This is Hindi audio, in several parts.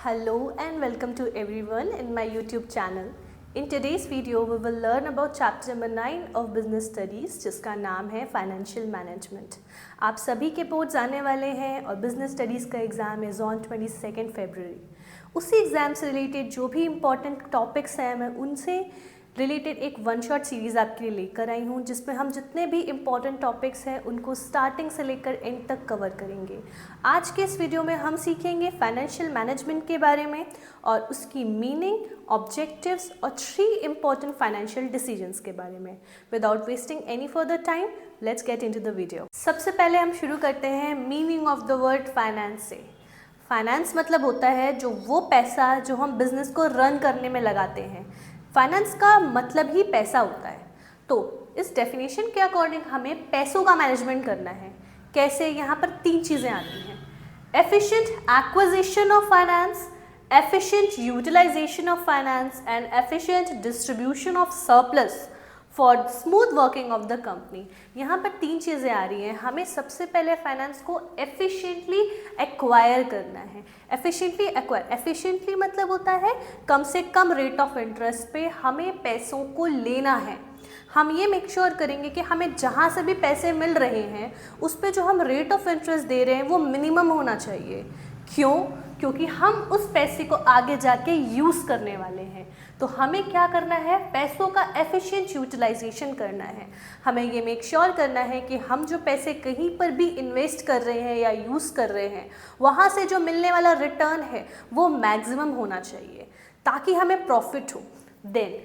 Hello and welcome to everyone in my YouTube channel. In today's video we will learn about chapter number 9 of business studies जिसका नाम है फाइनेंशियल मैनेजमेंट। आप सभी के बोर्ड्स आने वाले हैं और बिजनेस स्टडीज़ का एग्ज़ाम इज़ ऑन 22 फरवरी। उसी एग्ज़ाम से रिलेटेड जो भी इम्पॉर्टेंट टॉपिक्स हैं मैं उनसे रिलेटेड एक वन शॉट सीरीज़ आपके लिए लेकर आई हूँ जिसमें हम जितने भी इम्पॉर्टेंट टॉपिक्स हैं उनको स्टार्टिंग से लेकर एंड तक कवर करेंगे। आज के इस वीडियो में हम सीखेंगे फाइनेंशियल मैनेजमेंट के बारे में और उसकी मीनिंग, ऑब्जेक्टिव्स और 3 इम्पॉर्टेंट फाइनेंशियल डिसीजंस के बारे में। Without wasting any further time let's get into the video. सबसे पहले हम शुरू करते हैं meaning of the word finance से। फाइनेंस मतलब होता है जो वो पैसा जो हम बिजनेस को रन करने में लगाते हैं। फाइनेंस का मतलब ही पैसा होता है। तो इस डेफिनेशन के अकॉर्डिंग हमें पैसों का मैनेजमेंट करना है। कैसे? यहाँ पर 3 चीज़ें आती हैं: efficient acquisition of finance, efficient utilization of finance and efficient distribution of surplus for smooth working of the company. यहाँ पर 3 चीज़ें आ रही हैं। हमें सबसे पहले फाइनेंस को एफिशिएंटली एक्वायर करना है। एफिशिएंटली मतलब होता है कम से कम रेट ऑफ इंटरेस्ट पे हमें पैसों को लेना है। हम ये मेक श्योर करेंगे कि हमें जहाँ से भी पैसे मिल रहे हैं उस पे जो हम रेट ऑफ इंटरेस्ट दे रहे हैं वो मिनिमम होना चाहिए। क्यों? क्योंकि हम उस पैसे को आगे जाके यूज़ करने वाले हैं। तो हमें क्या करना है? पैसों का एफिशिएंट यूटिलाइजेशन करना है। हमें ये मेक श्योर करना है कि हम जो पैसे कहीं पर भी इन्वेस्ट कर रहे हैं या यूज़ कर रहे हैं वहाँ से जो मिलने वाला रिटर्न है वो मैक्सिमम होना चाहिए ताकि हमें प्रॉफिट हो। देन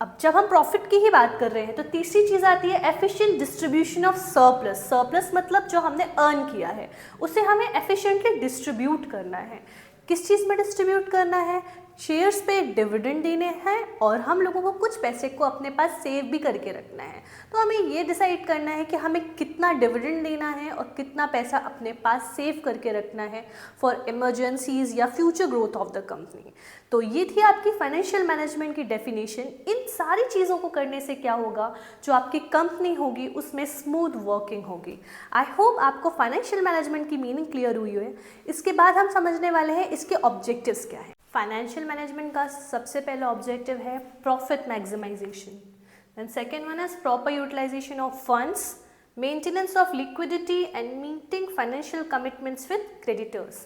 अब जब हम प्रॉफिट की ही बात कर रहे हैं तो तीसरी चीज़ आती है efficient distribution of surplus. Surplus मतलब जो हमने अर्न किया है उसे हमें एफिशिएंटली डिस्ट्रीब्यूट करना है। किस चीज़ में डिस्ट्रीब्यूट करना है? शेयर्स पे डिविडेंड देने हैं और हम लोगों को कुछ पैसे को अपने पास सेव भी करके रखना है। तो हमें ये डिसाइड करना है कि हमें कितना डिविडेंड देना है और कितना पैसा अपने पास सेव करके रखना है फॉर इमरजेंसीज या future growth of the company. तो ये थी आपकी फाइनेंशियल मैनेजमेंट की डेफिनेशन। इन सारी चीज़ों को करने से क्या होगा? जो आपकी कंपनी होगी उसमें स्मूथ वर्किंग होगी। आई होप आपको फाइनेंशियल मैनेजमेंट की मीनिंग क्लियर हुई है। इसके बाद हम समझने वाले हैं इसके ऑब्जेक्टिव्स क्या है। फाइनेंशियल मैनेजमेंट का सबसे पहला ऑब्जेक्टिव है profit maximization, and second one is proper utilization of funds, maintenance of liquidity and meeting financial commitments with creditors.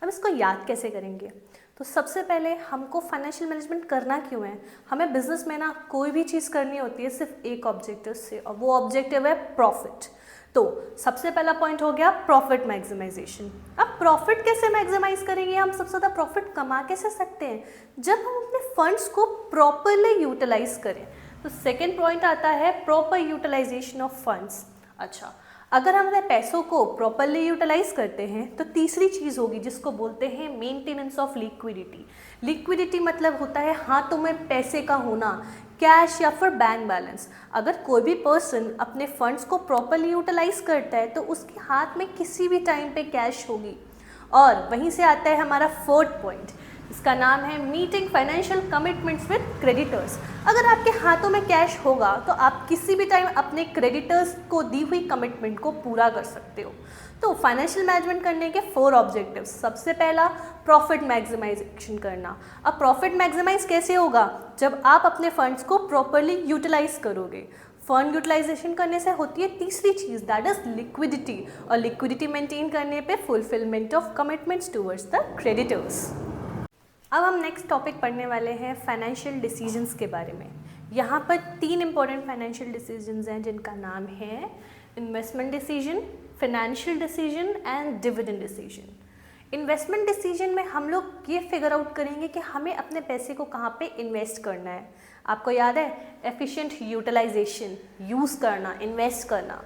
अब इसको याद कैसे करेंगे? तो सबसे पहले हमको फाइनेंशियल मैनेजमेंट करना क्यों है? हमें बिजनेस में ना कोई भी चीज़ करनी होती है सिर्फ एक ऑब्जेक्टिव से और वो ऑब्जेक्टिव है प्रॉफिट। तो सबसे पहला पॉइंट हो गया प्रॉफिट मैक्सिमाइजेशन। अब प्रॉफिट कैसे मैक्सिमाइज करेंगे? हम सबसे ज़्यादा प्रॉफिट कमा कैसे सकते हैं? जब हम अपने फंड्स को प्रॉपरली यूटिलाइज करें। तो सेकेंड पॉइंट आता है प्रॉपर यूटिलाइजेशन ऑफ फंड्स। अच्छा, अगर हम अपने पैसों को प्रॉपरली यूटिलाइज करते हैं तो तीसरी चीज़ होगी जिसको बोलते हैं मेंटेनेंस ऑफ लिक्विडिटी। लिक्विडिटी मतलब होता है हाथों में पैसे का होना, कैश या फिर बैंक बैलेंस। अगर कोई भी पर्सन अपने फंड्स को प्रॉपरली यूटिलाइज करता है तो उसके हाथ में किसी भी टाइम पे कैश होगी। और वहीं से आता है हमारा फोर्थ पॉइंट, इसका नाम है meeting financial commitments with creditors. अगर आपके हाथों में कैश होगा तो आप किसी भी टाइम अपने क्रेडिटर्स को दी हुई कमिटमेंट को पूरा कर सकते हो। तो फाइनेंशियल मैनेजमेंट करने के 4 ऑब्जेक्टिव्स। सबसे पहला प्रॉफिट मैक्सिमाइजेशन करना। अब प्रॉफिट मैक्सिमाइज कैसे होगा? जब आप अपने फंड्स को प्रॉपरली यूटिलाइज करोगे। फंड यूटिलाइजेशन करने से होती है तीसरी चीज़, दैट इज लिक्विडिटी, और लिक्विडिटी मेंटेन करने पे fulfilment of commitments towards the creditors. अब हम नेक्स्ट टॉपिक पढ़ने वाले हैं फाइनेंशियल डिसीजंस के बारे में। यहाँ पर 3 इंपॉर्टेंट फाइनेंशियल डिसीजंस हैं जिनका नाम है investment decision, financial decision and dividend decision. Investment decision में हम लोग ये फिगर आउट करेंगे कि हमें अपने पैसे को कहाँ पे इन्वेस्ट करना है। आपको याद है एफिशिएंट यूटिलाइजेशन, यूज़ करना, इन्वेस्ट करना।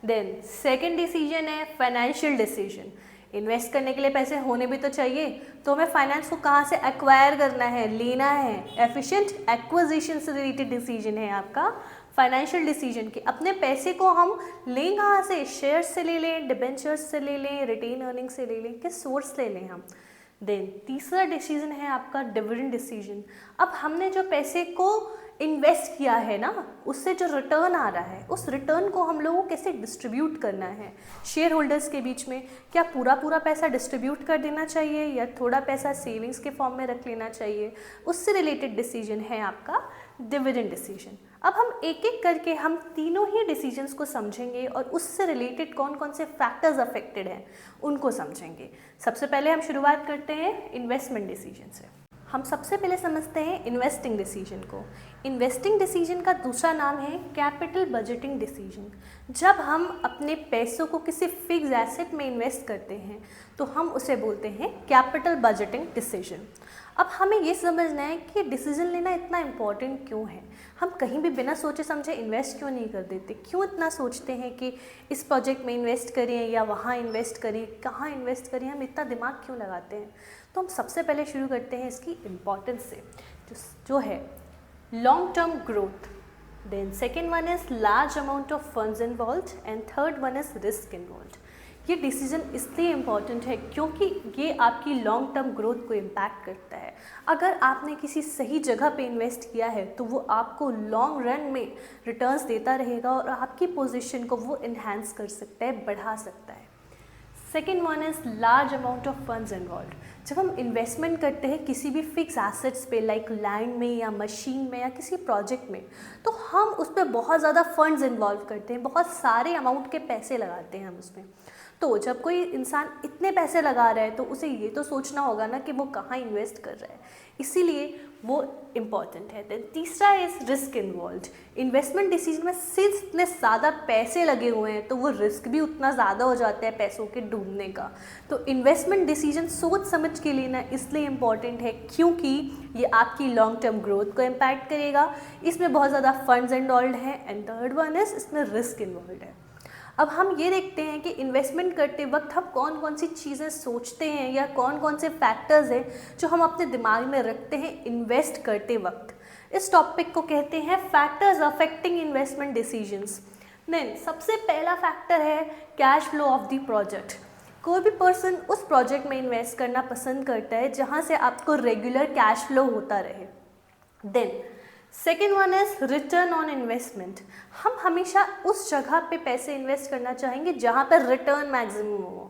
देन सेकेंड डिसीजन है फाइनेंशियल डिसीजन। इन्वेस्ट करने के लिए पैसे होने भी तो चाहिए, तो हमें फाइनेंस को कहाँ से एक्वायर करना है, लेना है। एफिशिएंट एक्विजिशन से रिलेटेड डिसीजन है आपका फाइनेंशियल डिसीजन कि अपने पैसे को हम लें कहाँ से? शेयर से ले लें, डिबेंचर्स से ले लें, रिटेन अर्निंग से ले लें, किस सोर्स ले लें हम। देन तीसरा डिसीजन है आपका डिविडेंड डिसीजन। अब हमने जो पैसे को इन्वेस्ट किया है ना, उससे जो रिटर्न आ रहा है, उस रिटर्न को हम लोगों को कैसे डिस्ट्रीब्यूट करना है शेयर होल्डर्स के बीच में। क्या पूरा पैसा डिस्ट्रीब्यूट कर देना चाहिए या थोड़ा पैसा सेविंग्स के फॉर्म में रख लेना चाहिए, उससे रिलेटेड डिसीजन है आपका डिविडेंड डिसीजन। अब हम एक एक करके हम तीनों ही डिसीजंस को समझेंगे और उससे रिलेटेड कौन कौन से फैक्टर्स अफेक्टेड हैं उनको समझेंगे। सबसे पहले हम शुरुआत करते हैं इन्वेस्टमेंट डिसीजन से। हम सबसे पहले समझते हैं इन्वेस्टिंग डिसीजन को। इन्वेस्टिंग डिसीजन का दूसरा नाम है कैपिटल बजटिंग डिसीजन। जब हम अपने पैसों को किसी फिक्स एसेट में इन्वेस्ट करते हैं तो हम उसे बोलते हैं कैपिटल बजटिंग डिसीजन। अब हमें ये समझना है कि डिसीजन लेना इतना इम्पॉर्टेंट क्यों है। हम कहीं भी बिना सोचे समझे इन्वेस्ट क्यों नहीं कर देते, क्यों इतना सोचते हैं कि इस प्रोजेक्ट में इन्वेस्ट करें या वहाँ इन्वेस्ट करें, कहाँ इन्वेस्ट करें, हम इतना दिमाग क्यों लगाते हैं। तो हम सबसे पहले शुरू करते हैं इसकी इम्पॉर्टेंस से, जो है long term growth. Then second one is large amount of funds involve and third one is risk involve. ये डिसीजन इसलिए इम्पॉर्टेंट है क्योंकि ये आपकी लॉन्ग टर्म ग्रोथ को इम्पैक्ट करता है। अगर आपने किसी सही जगह पे इन्वेस्ट किया है तो वो आपको लॉन्ग रन में रिटर्न्स देता रहेगा और आपकी पोजीशन को वो इन्हांस कर सकता है, बढ़ा सकता है। Second one is large amount of funds involve. जब हम इन्वेस्टमेंट करते हैं किसी भी फिक्स एसेट्स पे, लाइक लैंड में या मशीन में या किसी प्रोजेक्ट में, तो हम उस पर बहुत ज़्यादा फंड्स इन्वॉल्व करते हैं, बहुत सारे अमाउंट के पैसे लगाते हैं हम उसमें। तो जब कोई इंसान इतने पैसे लगा रहा है तो उसे ये तो सोचना होगा ना कि वो कहाँ इन्वेस्ट कर रहा है, इसीलिए वो इम्पॉर्टेंट है। देन तीसरा is risk involve. Investment decision में सिर्फ इतने ज़्यादा पैसे लगे हुए हैं तो वो रिस्क भी उतना ज़्यादा हो जाता है पैसों के डूबने का। तो इन्वेस्टमेंट डिसीजन सोच समझ के लेना इसलिए इम्पॉर्टेंट है क्योंकि ये आपकी लॉन्ग टर्म ग्रोथ को इम्पैक्ट करेगा, इसमें बहुत ज़्यादा फंड्स इन्वॉल्व हैं। एंड थर्ड वन इज़ इसमें रिस्क इन्वॉल्व है। अब हम ये देखते हैं कि इन्वेस्टमेंट करते वक्त हम कौन कौन सी चीज़ें सोचते हैं या कौन कौन से फैक्टर्स हैं जो हम अपने दिमाग में रखते हैं इन्वेस्ट करते वक्त। इस टॉपिक को कहते हैं factors affecting investment decisions. Then सबसे पहला फैक्टर है cash flow of the project. कोई भी पर्सन उस प्रोजेक्ट में इन्वेस्ट करना पसंद करता है जहाँ से आपको रेगुलर कैश फ्लो होता रहे। Then second one is return on investment. हम हमेशा उस जगह पे पैसे इन्वेस्ट करना चाहेंगे जहाँ पर रिटर्न मैक्सिमम हो।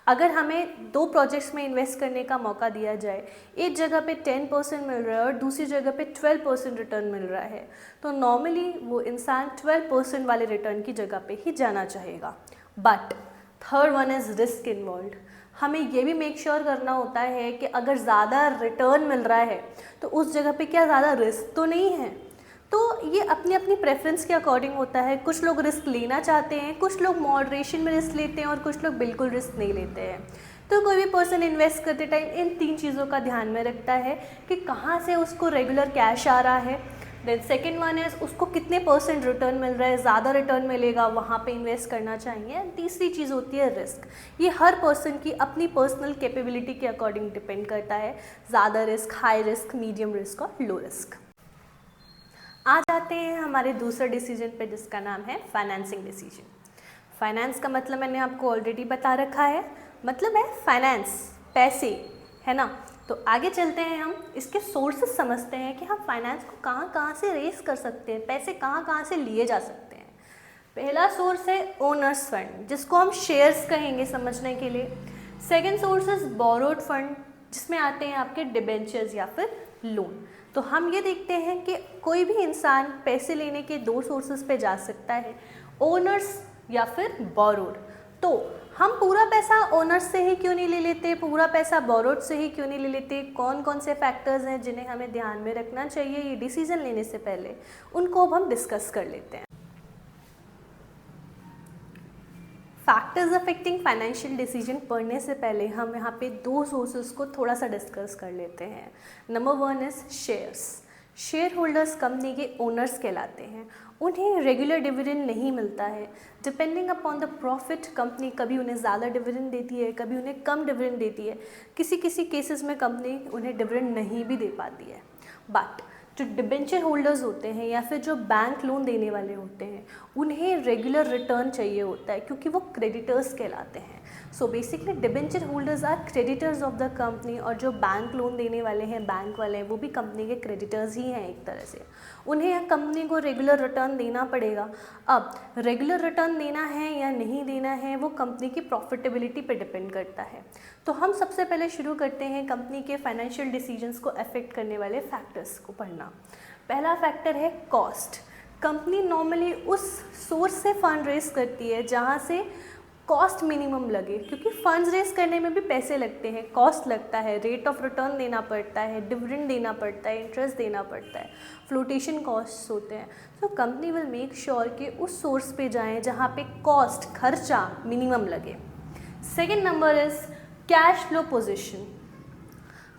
अगर हमें दो प्रोजेक्ट्स में इन्वेस्ट करने का मौका दिया जाए, एक जगह पे 10% मिल रहा है और दूसरी जगह पे 12% रिटर्न मिल रहा है, तो नॉर्मली वो इंसान 12% वाले रिटर्न की जगह पे ही जाना चाहेगा। But third one is risk involve. हमें ये भी मेक श्योर करना होता है कि अगर ज़्यादा रिटर्न मिल रहा है तो उस जगह पे क्या ज़्यादा रिस्क तो नहीं है। तो ये अपनी अपनी प्रेफरेंस के अकॉर्डिंग होता है। कुछ लोग रिस्क लेना चाहते हैं, कुछ लोग मॉडरेशन में रिस्क लेते हैं और कुछ लोग बिल्कुल रिस्क नहीं लेते हैं। तो कोई भी पर्सन इन्वेस्ट करते टाइम इन तीन चीज़ों का ध्यान में रखता है कि कहाँ से उसको रेगुलर कैश आ रहा है। देन सेकेंड वन इज़ उसको कितने % रिटर्न मिल रहा है, ज़्यादा रिटर्न मिलेगा वहाँ पे इन्वेस्ट करना चाहिए। तीसरी चीज़ होती है रिस्क। ये हर पर्सन की अपनी पर्सनल कैपेबिलिटी के अकॉर्डिंग डिपेंड करता है, ज़्यादा risk, high risk, medium risk और लो रिस्क। आ जाते हैं हमारे दूसरे डिसीजन पे जिसका नाम है फाइनेंसिंग डिसीजन। फाइनेंस का मतलब मैंने आपको ऑलरेडी बता रखा है, मतलब है फाइनेंस, पैसे, है ना। तो आगे चलते हैं, हम इसके सोर्सेस समझते हैं कि हम फाइनेंस को कहाँ कहाँ से रेस कर सकते हैं, पैसे कहाँ कहाँ से लिए जा सकते हैं। पहला सोर्स है ओनर्स फंड, जिसको हम शेयर्स कहेंगे समझने के लिए। Second source is borrowed fund, जिसमें आते हैं आपके डिबेंचर्स या फिर लोन। तो हम ये देखते हैं कि कोई भी इंसान पैसे लेने के दो सोर्सेज पे जा सकता है, ओनर्स या फिर बोरोड। तो हम पूरा पैसा ओनर्स से ही क्यों नहीं ले लेते, पूरा पैसा बोरोड से ही क्यों नहीं ले लेते, कौन कौन से फैक्टर्स हैं जिन्हें हमें ध्यान में रखना चाहिए ये डिसीजन लेने से पहले, उनको अब हम डिस्कस कर लेते हैं। फैक्टर्स अफेक्टिंग फाइनेंशियल डिसीजन पढ़ने से पहले हम यहाँ पे दो सोर्सेज को थोड़ा सा डिस्कस कर लेते हैं। Number one is shares. Share holders company के ओनर्स कहलाते हैं। उन्हें रेगुलर डिविडेंड नहीं मिलता है। Depending upon the profit company कभी उन्हें ज़्यादा डिविडेंड देती है, कभी उन्हें कम डिविडेंड देती है। किसी किसी केसेस में कंपनी उन्हें डिविडेंड नहीं भी दे पाती है। बट जो डिबेंचर होल्डर्स होते हैं या फिर जो बैंक लोन देने वाले होते हैं, उन्हें रेगुलर रिटर्न चाहिए होता है क्योंकि वो क्रेडिटर्स कहलाते हैं। So basically debenture holders are creditors of the company, और जो बैंक लोन देने वाले हैं, बैंक वाले हैं, वो भी कंपनी के क्रेडिटर्स ही हैं एक तरह से। उन्हें कंपनी को रेगुलर रिटर्न देना पड़ेगा। अब रेगुलर रिटर्न देना है या नहीं देना है वो कंपनी की प्रॉफिटेबिलिटी पे डिपेंड करता है। तो हम सबसे पहले शुरू करते हैं कंपनी के फाइनेंशियल डिसीजंस को अफेक्ट करने वाले फैक्टर्स को पढ़ना। पहला फैक्टर है कॉस्ट। कंपनी नॉर्मली उस सोर्स से फंड रेज करती है जहाँ से कॉस्ट मिनिमम लगे, क्योंकि फंड्स रेज करने में भी पैसे लगते हैं, कॉस्ट लगता है, रेट ऑफ रिटर्न देना पड़ता है, डिविडेंड देना पड़ता है, इंटरेस्ट देना पड़ता है, फ्लोटेशन कॉस्ट होते हैं। तो कंपनी विल मेक श्योर कि उस सोर्स पे जाएं जहाँ पे कॉस्ट खर्चा मिनिमम लगे। Second number is cash flow position.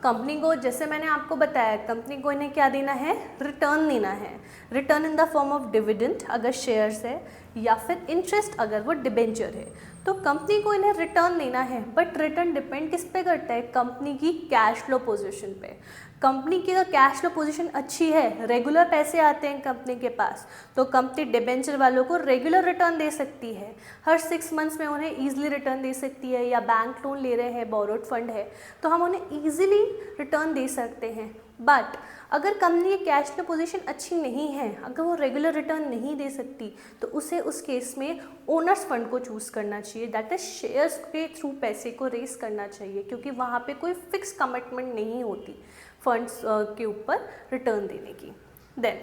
Company को, जैसे मैंने आपको बताया, कंपनी को इन्हें क्या देना है, रिटर्न देना है। Return in the form of dividend अगर शेयर्स है, या फिर इंटरेस्ट अगर वो डिबेंचर है। तो कंपनी को इन्हें रिटर्न देना है, बट रिटर्न डिपेंड किस पे करता है, कंपनी की कैश फ्लो पोजीशन पे। कंपनी की अगर कैश फ्लो पोजीशन अच्छी है, रेगुलर पैसे आते हैं कंपनी के पास, तो कंपनी डिबेंचर वालों को रेगुलर रिटर्न दे सकती है। हर 6 मंथ्स में उन्हें ईजिली रिटर्न दे सकती है, या बैंक लोन ले रहे हैं, बोरोड फंड है, तो हम उन्हें ईजिली रिटर्न दे सकते हैं। बट अगर कंपनी की कैश फ्लो पोजीशन अच्छी नहीं है, अगर वो रेगुलर रिटर्न नहीं दे सकती, तो उसे उस केस में ओनर्स फंड को चूज़ करना चाहिए, दैट इज शेयर्स के थ्रू पैसे को रेस करना चाहिए, क्योंकि वहाँ पे कोई फिक्स कमिटमेंट नहीं होती फंड्स के ऊपर रिटर्न देने की। Then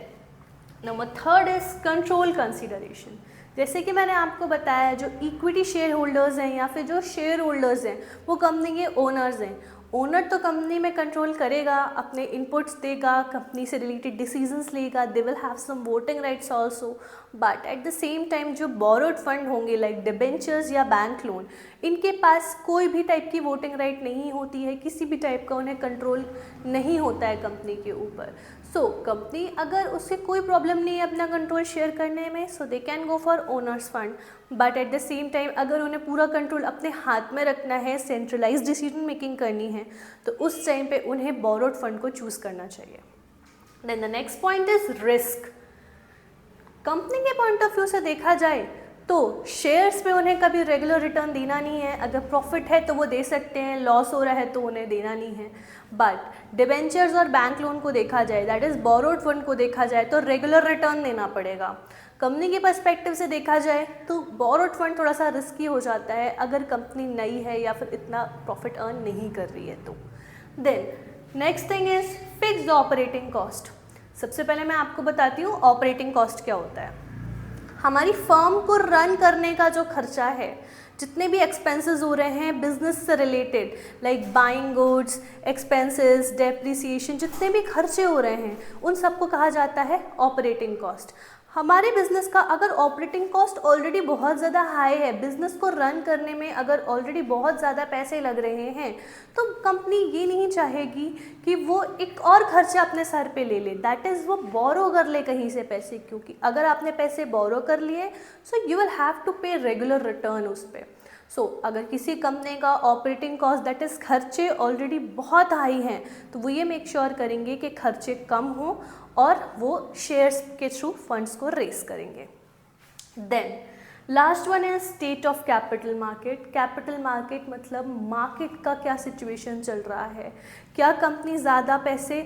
number third is control consideration. जैसे कि मैंने आपको बताया, जो इक्विटी शेयर होल्डर्स हैं या फिर जो शेयर होल्डर्स हैं वो कंपनी के ओनर्स हैं। ओनर तो कंपनी में कंट्रोल करेगा, अपने इनपुट्स देगा, कंपनी से रिलेटेड डिसीजंस लेगा, they will have some voting rights also. But at the same time जो बोरोड फंड होंगे लाइक डिबेंचर्स या बैंक लोन, इनके पास कोई भी टाइप की वोटिंग राइट नहीं होती है, किसी भी टाइप का उन्हें कंट्रोल नहीं होता है कंपनी के ऊपर। सो कंपनी अगर उससे कोई प्रॉब्लम नहीं है अपना कंट्रोल शेयर करने में, so they can go for owners fund. But at the same time अगर उन्हें पूरा कंट्रोल अपने हाथ में रखना है, सेंट्रलाइज डिसीजन मेकिंग करनी है, तो उस टाइम पे उन्हें बोरोड फंड को चूज़ करना चाहिए। Then the next point is risk. Company के पॉइंट ऑफ व्यू से देखा जाए तो शेयर्स पे उन्हें कभी रेगुलर रिटर्न देना नहीं है। अगर प्रॉफिट है तो वो दे सकते हैं, लॉस हो रहा है तो उन्हें देना नहीं है। बट डिबेंचर्स और बैंक लोन को देखा जाए, दैट इज़ बोरोड फंड को देखा जाए, तो रेगुलर रिटर्न देना पड़ेगा। कंपनी के पर्सपेक्टिव से देखा जाए तो बोरोड फंड थोड़ा सा रिस्की हो जाता है अगर कंपनी नई है या फिर इतना प्रॉफिट अर्न नहीं कर रही है तो। Then next thing is fixed operating cost. सबसे पहले मैं आपको बताती हूँ ऑपरेटिंग कॉस्ट क्या होता है। हमारी फर्म को रन करने का जो खर्चा है, जितने भी एक्सपेंसेस हो रहे हैं बिजनेस से related, like buying goods, expenses, depreciation, जितने भी खर्चे हो रहे हैं उन सबको कहा जाता है ऑपरेटिंग कॉस्ट। हमारे बिजनेस का अगर ऑपरेटिंग कॉस्ट ऑलरेडी बहुत ज़्यादा हाई है, बिजनेस को रन करने में अगर ऑलरेडी बहुत ज़्यादा पैसे लग रहे हैं, तो कंपनी ये नहीं चाहेगी कि वो एक और खर्चा अपने सर पे ले ले, दैट इज़ वो बोरो कर ले कहीं से पैसे, क्योंकि अगर आपने पैसे बोरो कर लिए so you will have to pay regular return उस पर। सो अगर किसी कंपनी का ऑपरेटिंग कॉस्ट दैट इज़ खर्चे ऑलरेडी बहुत हाई हैं, तो वो ये मेक श्योर करेंगे कि खर्चे कम हों और वो शेयर्स के थ्रू फंड्स को रेस करेंगे। देन लास्ट वन है state of capital market. Capital market मतलब मार्केट का क्या सिचुएशन चल रहा है, क्या कंपनी ज़्यादा पैसे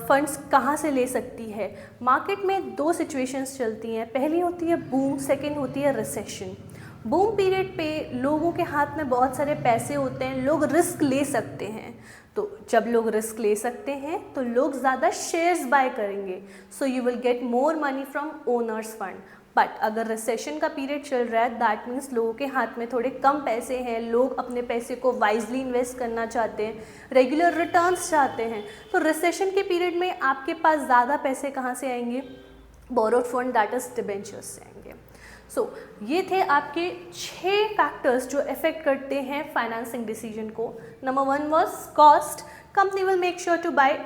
फंड्स कहाँ से ले सकती है। मार्केट में 2 सिचुएशंस चलती हैं, पहली होती है बूम, सेकेंड होती है रिसेशन। बूम पीरियड पे लोगों के हाथ में बहुत सारे पैसे होते हैं, लोग रिस्क ले सकते हैं, तो जब लोग रिस्क ले सकते हैं तो लोग ज़्यादा शेयर्स बाय करेंगे, सो you will get more money from owners fund. But अगर रिसेशन का पीरियड चल रहा है, दैट मीन्स लोगों के हाथ में थोड़े कम पैसे हैं, लोग अपने पैसे को वाइजली इन्वेस्ट करना चाहते हैं, रेगुलर रिटर्न्स चाहते हैं, तो रिसेशन के पीरियड में आपके पास ज़्यादा पैसे कहाँ से आएंगे, borrowed fund that is debentures से आएंगे। सो ये थे आपके 6 फैक्टर्स जो अफेक्ट करते हैं फाइनेंसिंग डिसीजन को। Number 1 was cost. Company will make sure to by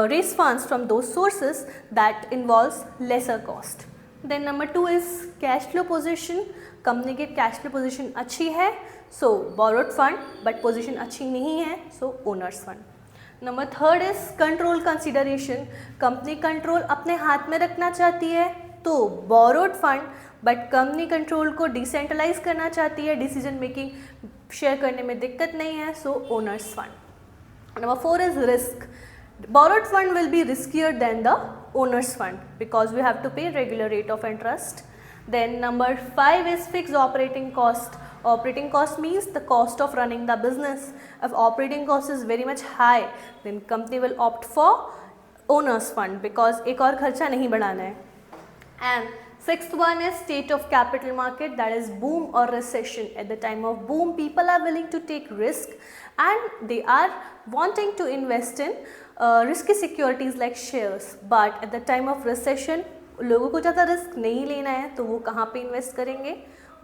raise funds from those sources that involves lesser cost. Then number 2 is cash flow position. Company की कैश फ्लो पोजीशन अच्छी है, so borrowed fund, but position अच्छी नहीं है, so owners fund. Number 3 is control consideration. Company control अपने हाथ में रखना चाहती है, तो borrowed fund, but company control को डिसेंट्रलाइज करना चाहती है, डिसीजन मेकिंग शेयर करने में दिक्कत नहीं है, so owners fund. Number 4 is risk. Borrowed fund will be riskier than the owner's fund because we have to pay regular rate of interest. Then number 5 is fixed operating cost. Operating cost means the cost of running the business. If operating cost is very much high, then company will opt for owner's fund because एक और खर्चा नहीं बढ़ाना है. And sixth one is state of capital market, that is boom or recession. At the time of boom, people are willing to take risk and they are wanting to invest in risky securities like shares. But at the time of recession, लोगों को ज़्यादा रिस्क नहीं लेना है, तो वो कहाँ पे इन्वेस्ट करेंगे?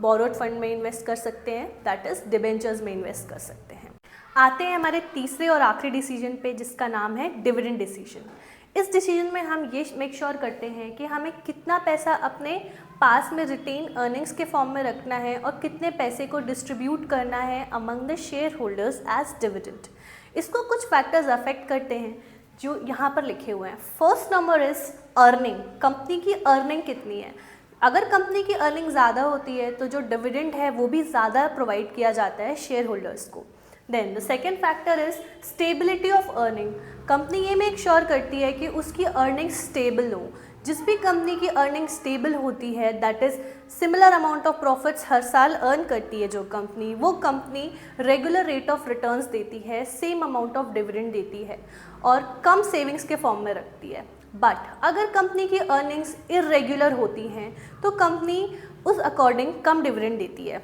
बोरोड फंड में इन्वेस्ट कर सकते हैं, दैट इज डिबेंचर्स में इन्वेस्ट कर सकते हैं. आते हैं हमारे तीसरे और आखिरी डिसीजन पे, जिसका नाम है डिविडेंड डिसीजन. इस डिसीजन में हम ये मेक श्योर करते हैं कि हमें कितना पैसा अपने पास में रिटेन अर्निंग्स के फॉर्म में रखना है और कितने पैसे को डिस्ट्रीब्यूट करना है among the share holders as dividend. इसको कुछ फैक्टर्स अफेक्ट करते हैं जो यहाँ पर लिखे हुए हैं. First number is earning. Company की अर्निंग कितनी है. अगर कंपनी की अर्निंग ज़्यादा होती है तो जो डिविडेंड है वो भी ज़्यादा प्रोवाइड किया जाता है शेयर होल्डर्स को. Then the second factor is stability of earning. Company ये मेक श्योर करती है कि उसकी अर्निंग स्टेबल हो. जिस भी कंपनी की अर्निंग स्टेबल होती है, that is similar amount of profits हर साल अर्न करती है जो कंपनी, वो company regular rate of returns देती है, सेम अमाउंट ऑफ डिविडेंड देती है और कम सेविंग्स के फॉर्म में रखती है. बट अगर कंपनी की अर्निंग्स इरेगुलर होती हैं तो कंपनी उस अकॉर्डिंग कम डिविडेंड देती है,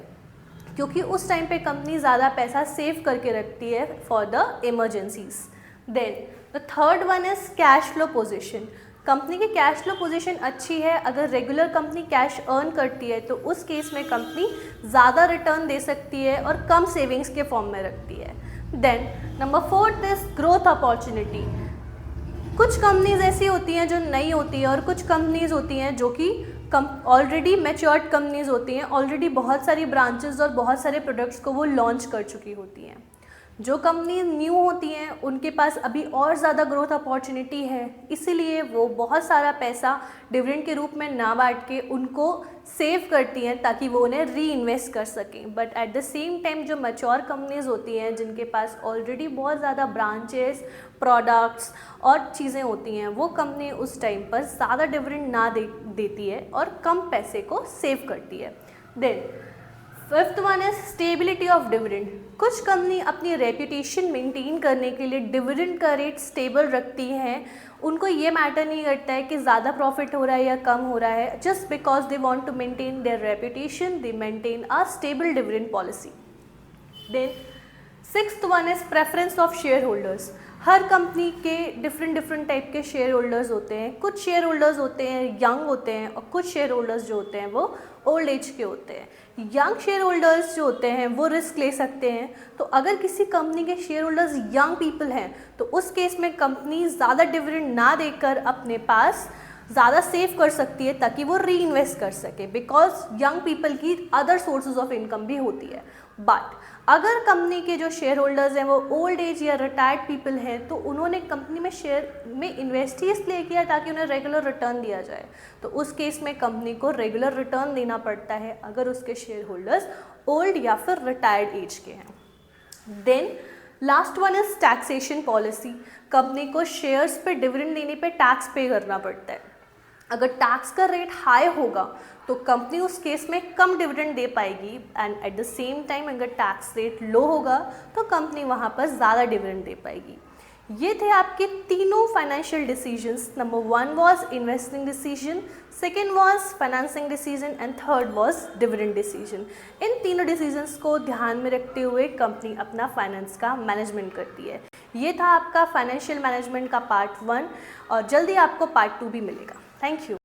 क्योंकि उस टाइम पे कंपनी ज़्यादा पैसा सेव करके रखती है for the emergencies. Then the third one is cash flow position. Company की कैश फ्लो पोजीशन अच्छी है. अगर रेगुलर कंपनी कैश अर्न करती है तो उस केस में कंपनी ज़्यादा रिटर्न दे सकती है और कम सेविंग्स के फॉर्म में रखती है. Then number fourth is growth opportunity. कुछ कंपनीज ऐसी होती हैं जो नई होती है और कुछ कंपनीज होती हैं जो कि ऑलरेडी मैच्योर्ड कंपनीज होती हैं, ऑलरेडी बहुत सारी ब्रांचेस और बहुत सारे प्रोडक्ट्स को वो लॉन्च कर चुकी होती हैं. जो कंपनी न्यू होती हैं उनके पास अभी और ज़्यादा ग्रोथ अपॉर्चुनिटी है, इसीलिए वो बहुत सारा पैसा डिविडेंड के रूप में ना बांट के उनको सेव करती हैं ताकि वो उन्हें री इन्वेस्ट कर सकें. But at the same time जो मैच्योर कंपनीज होती हैं जिनके पास ऑलरेडी बहुत ज़्यादा ब्रांचेस, प्रोडक्ट्स और चीज़ें होती हैं, वो कंपनी उस टाइम पर ज़्यादा डिविडेंड ना देती है और कम पैसे को सेव करती है. Then fifth one is stability of dividend. कुछ कंपनी अपनी रेपुटेशन मेंटेन करने के लिए डिविडेंड का रेट स्टेबल रखती हैं. उनको ये मैटर नहीं करता है कि ज़्यादा प्रॉफिट हो रहा है या कम हो रहा है. Just because they want to maintain their reputation, they maintain a stable dividend policy. Then sixth one is preference of share holders. हर कंपनी के डिफरेंट टाइप के शेयर होल्डर्स होते हैं. कुछ शेयर होल्डर्स होते हैं यंग होते हैं और कुछ शेयर होल्डर्स जो होते हैं वो ओल्ड एज के होते हैं. यंग शेयर होल्डर्स जो होते हैं वो रिस्क ले सकते हैं. तो अगर किसी कंपनी के शेयर होल्डर्स यंग पीपल हैं तो उस केस में कंपनी ज़्यादा डिविडेंड ना देकर अपने पास ज़्यादा सेव कर सकती है ताकि वो री इन्वेस्ट कर सके, बिकॉज यंग पीपल की अदर सोर्सेज ऑफ इनकम भी होती है. बट अगर कंपनी के जो शेयर होल्डर्स हैं वो ओल्ड एज या रिटायर्ड पीपल हैं तो उन्होंने कंपनी में शेयर में इन्वेस्ट ही इसलिए किया ताकि उन्हें रेगुलर रिटर्न दिया जाए. तो उस केस में कंपनी को रेगुलर रिटर्न देना पड़ता है अगर उसके शेयर होल्डर्स ओल्ड या फिर रिटायर्ड एज के हैं. Then last one is taxation policy. Company को शेयर्स पे डिविडेंड देने पे टैक्स पे करना पड़ता है. अगर टैक्स का रेट हाई होगा तो कंपनी उस केस में कम डिविडेंड दे पाएगी, and eight the same time अगर टैक्स रेट लो होगा तो कंपनी वहाँ पर ज़्यादा डिविडेंड दे पाएगी. ये थे आपके तीनों financial decisions. Number 1 was investing decision, second was financing decision and third was dividend decision. इन तीनों डिसीजंस को ध्यान में रखते हुए कंपनी अपना फाइनेंस का मैनेजमेंट करती है. ये था आपका फाइनेंशियल मैनेजमेंट का पार्ट 1 और जल्दी आपको पार्ट 2 भी मिलेगा. Thank you.